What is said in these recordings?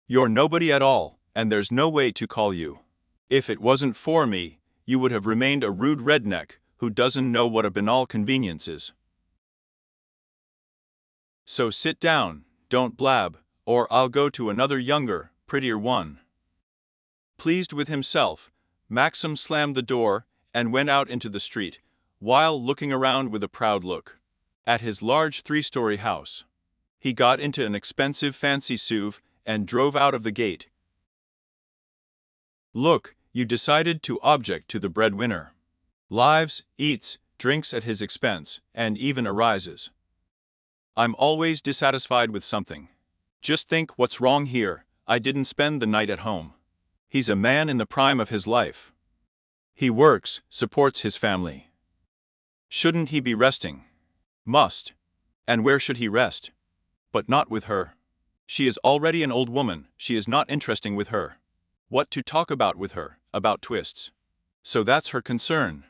You're nobody at all, and there's no way to call you. If it wasn't for me, you would have remained a rude redneck who doesn't know what a banal convenience is. So sit down, don't blab, or I'll go to another younger, prettier one." Pleased with himself, Maxim slammed the door and went out into the street, while looking around with a proud look at his large three-story house. He got into an expensive fancy SUV and drove out of the gate. "Look, you decided to object to the breadwinner. Lives, eats, drinks at his expense, and even arises. I'm always dissatisfied with something. Just think what's wrong here. I didn't spend the night at home. He's a man in the prime of his life. He works, supports his family. Shouldn't he be resting? Must. And where should he rest? But not with her. She is already an old woman, she is not interesting with her. What to talk about with her, about twists? So that's her concern.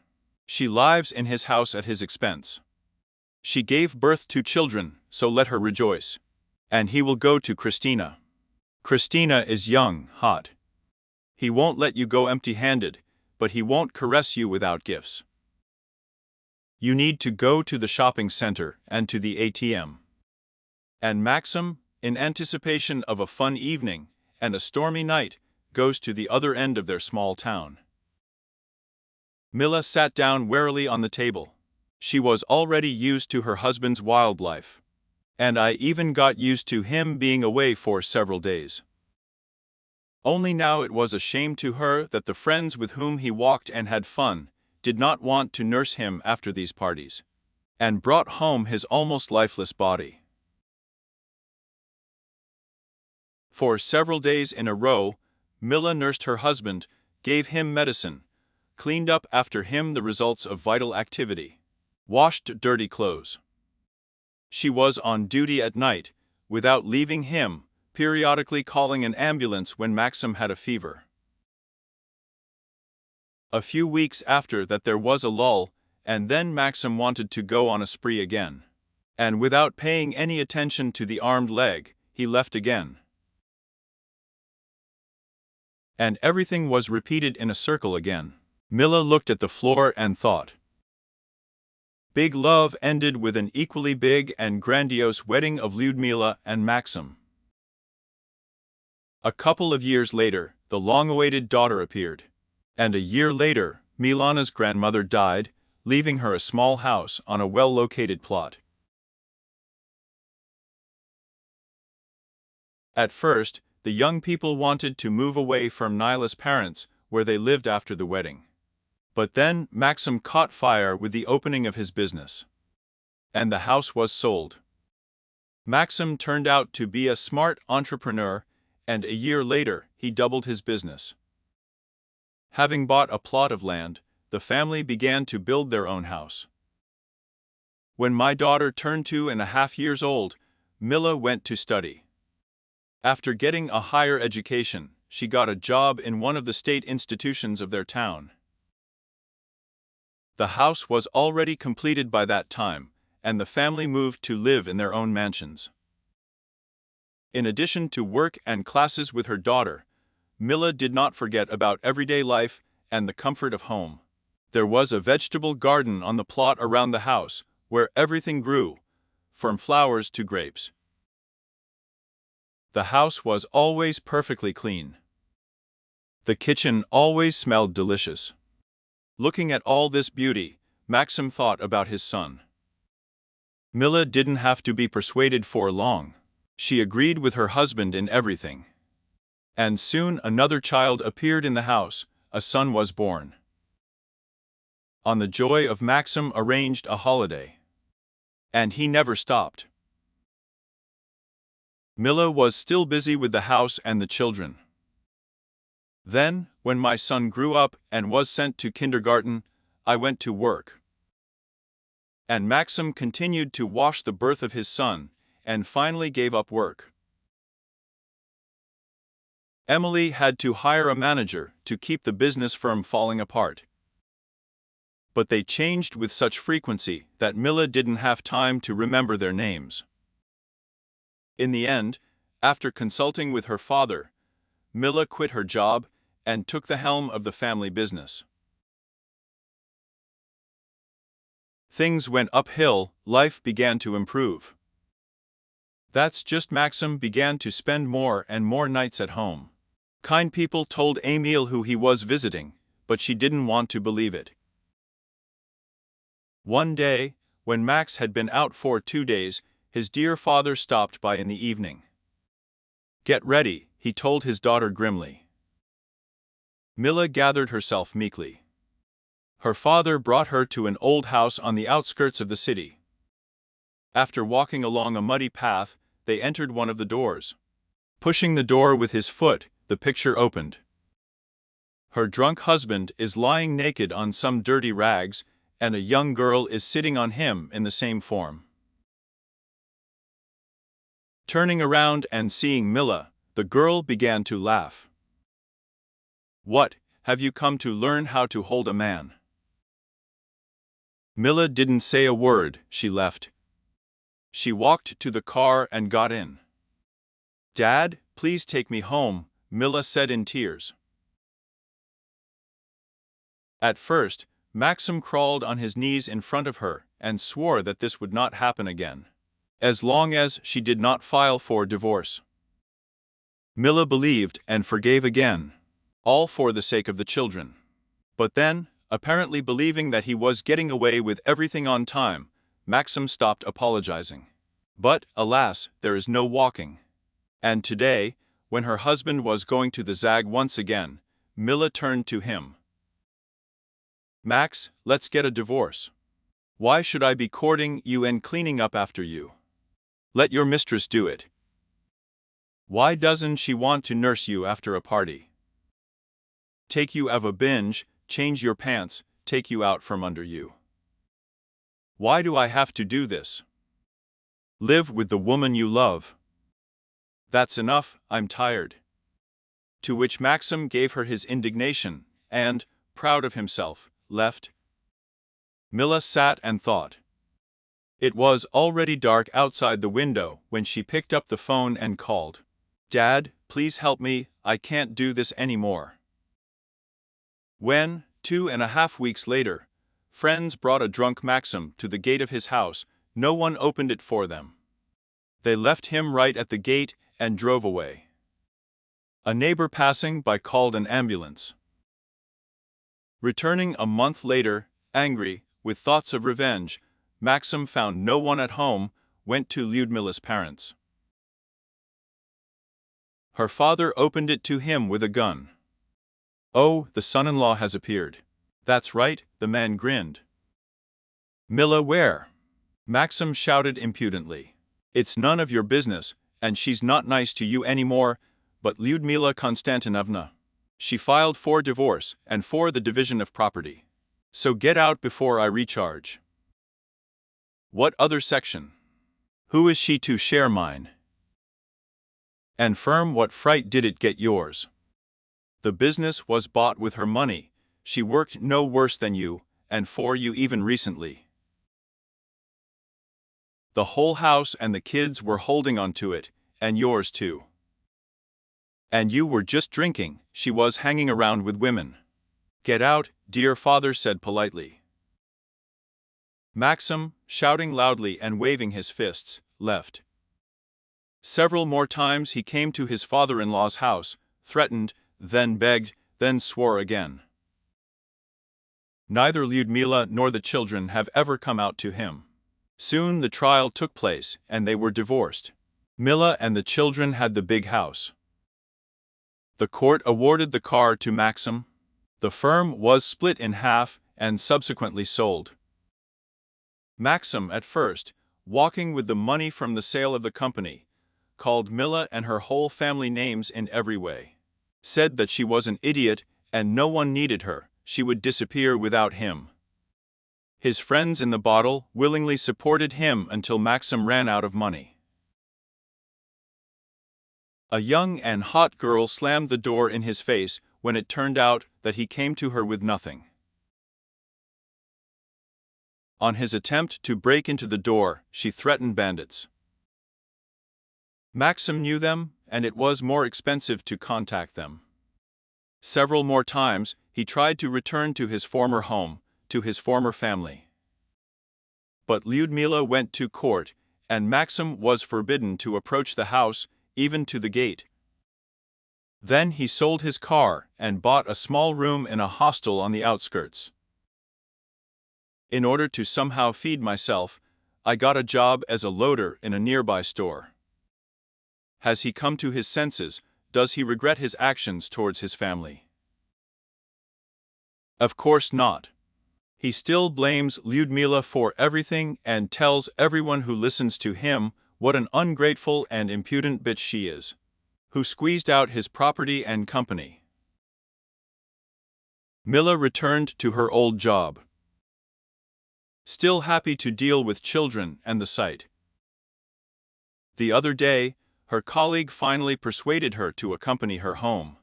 She lives in his house at his expense. She gave birth to children, so let her rejoice. And he will go to Christina. Christina is young, hot. He won't let you go empty-handed, but he won't caress you without gifts. You need to go to the shopping center and to the ATM." And Maxim, in anticipation of a fun evening and a stormy night, goes to the other end of their small town. Milla sat down wearily on the table. She was already used to her husband's wild life. And I even got used to him being away for several days. Only now it was a shame to her that the friends with whom he walked and had fun did not want to nurse him after these parties, and brought home his almost lifeless body. For several days in a row, Milla nursed her husband, gave him medicine, cleaned up after him the results of vital activity, washed dirty clothes. She was on duty at night, without leaving him, periodically calling an ambulance when Maxim had a fever. A few weeks after that there was a lull, and then Maxim wanted to go on a spree again. And without paying any attention to the armed leg, he left again. And everything was repeated in a circle again. Milla looked at the floor and thought. Big love ended with an equally big and grandiose wedding of Lyudmila and Maxim. A couple of years later, the long-awaited daughter appeared. And a year later, Milana's grandmother died, leaving her a small house on a well-located plot. At first, the young people wanted to move away from Nyla's parents, where they lived after the wedding. But then Maxim caught fire with the opening of his business. And the house was sold. Maxim turned out to be a smart entrepreneur, and a year later, he doubled his business. Having bought a plot of land, the family began to build their own house. When my daughter turned 2.5 years old, Milla went to study. After getting a higher education, she got a job in one of the state institutions of their town. The house was already completed by that time, and the family moved to live in their own mansions. In addition to work and classes with her daughter, Milla did not forget about everyday life and the comfort of home. There was a vegetable garden on the plot around the house, where everything grew, from flowers to grapes. The house was always perfectly clean. The kitchen always smelled delicious. Looking at all this beauty, Maxim thought about his son. Milla didn't have to be persuaded for long. She agreed with her husband in everything. And soon another child appeared in the house, a son was born. On the joy of Maxim arranged a holiday. And he never stopped. Milla was still busy with the house and the children. Then, when my son grew up and was sent to kindergarten, I went to work. And Maxim continued to watch the birth of his son, and finally gave up work. Emily had to hire a manager to keep the business from falling apart. But they changed with such frequency that Milla didn't have time to remember their names. In the end, After consulting with her father, Milla quit her job and took the helm of the family business. Things went uphill, life began to improve. That's just Maxim began to spend more and more nights at home. Kind people told Emile who he was visiting, but she didn't want to believe it. One day, when Max had been out for 2 days, his dear father stopped by in the evening. "Get ready," he told his daughter grimly. Milla gathered herself meekly. Her father brought her to an old house on the outskirts of the city. After walking along a muddy path, they entered one of the doors. Pushing the door with his foot, the picture opened. Her drunk husband is lying naked on some dirty rags, and a young girl is sitting on him in the same form. Turning around and seeing Milla, the girl began to laugh. "What, have you come to learn how to hold a man?" Milla didn't say a word, she left. She walked to the car and got in. "Dad, please take me home," Milla said in tears. At first, Maxim crawled on his knees in front of her and swore that this would not happen again, as long as she did not file for divorce. Milla believed and forgave again, all for the sake of the children. But then, apparently believing that he was getting away with everything on time, Maxim stopped apologizing. But, alas, there is no walking. And today, when her husband was going to the Zag once again, Milla turned to him. "Max, let's get a divorce. Why should I be courting you and cleaning up after you? Let your mistress do it. Why doesn't she want to nurse you after a party? Take you of a binge, change your pants, take you out from under you. Why do I have to do this? Live with the woman you love. That's enough, I'm tired." To which Maxim gave her his indignation, and, proud of himself, left. Milla sat and thought. It was already dark outside the window when she picked up the phone and called. "Dad, please help me, I can't do this anymore." When, 2.5 weeks later, friends brought a drunk Maxim to the gate of his house, no one opened it for them. They left him right at the gate and drove away. A neighbor passing by called an ambulance. Returning a month later, angry, with thoughts of revenge, Maxim found no one at home, went to Lyudmila's parents. Her father opened it to him with a gun. "Oh, the son-in-law has appeared." "That's right," the man grinned. "Milla where?" Maxim shouted impudently. "It's none of your business, and she's not nice to you anymore, but Lyudmila Konstantinovna. She filed for divorce and for the division of property. So get out before I recharge." "What other section? Who is she to share mine? And firm what fright did it get yours? The business was bought with her money, she worked no worse than you, and for you even recently. The whole house and the kids were holding on to it, and yours too. And you were just drinking, she was hanging around with women. Get out," dear father said politely. Maxim, shouting loudly and waving his fists, left. Several more times he came to his father-in-law's house, threatened, then begged, then swore again. Neither Lyudmila nor the children have ever come out to him. Soon the trial took place and they were divorced. Milla and the children had the big house. The court awarded the car to Maxim. The firm was split in half and subsequently sold. Maxim, at first, walking with the money from the sale of the company, called Milla and her whole family names in every way. Said that she was an idiot and no one needed her, she would disappear without him. His friends in the bottle willingly supported him until Maxim ran out of money. A young and hot girl slammed the door in his face when it turned out that he came to her with nothing. On his attempt to break into the door, she threatened bandits. Maxim knew them, and it was more expensive to contact them. Several more times, he tried to return to his former home, to his former family. But Lyudmila went to court, and Maxim was forbidden to approach the house, even to the gate. Then he sold his car and bought a small room in a hostel on the outskirts. In order to somehow feed myself, I got a job as a loader in a nearby store. Has he come to his senses? Does he regret his actions towards his family? Of course not. He still blames Lyudmila for everything and tells everyone who listens to him what an ungrateful and impudent bitch she is, who squeezed out his property and company. Mila returned to her old job, still happy to deal with children and the site. The other day, her colleague finally persuaded her to accompany her home.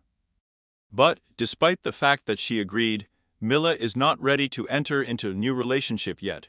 But, despite the fact that she agreed, Mila is not ready to enter into a new relationship yet.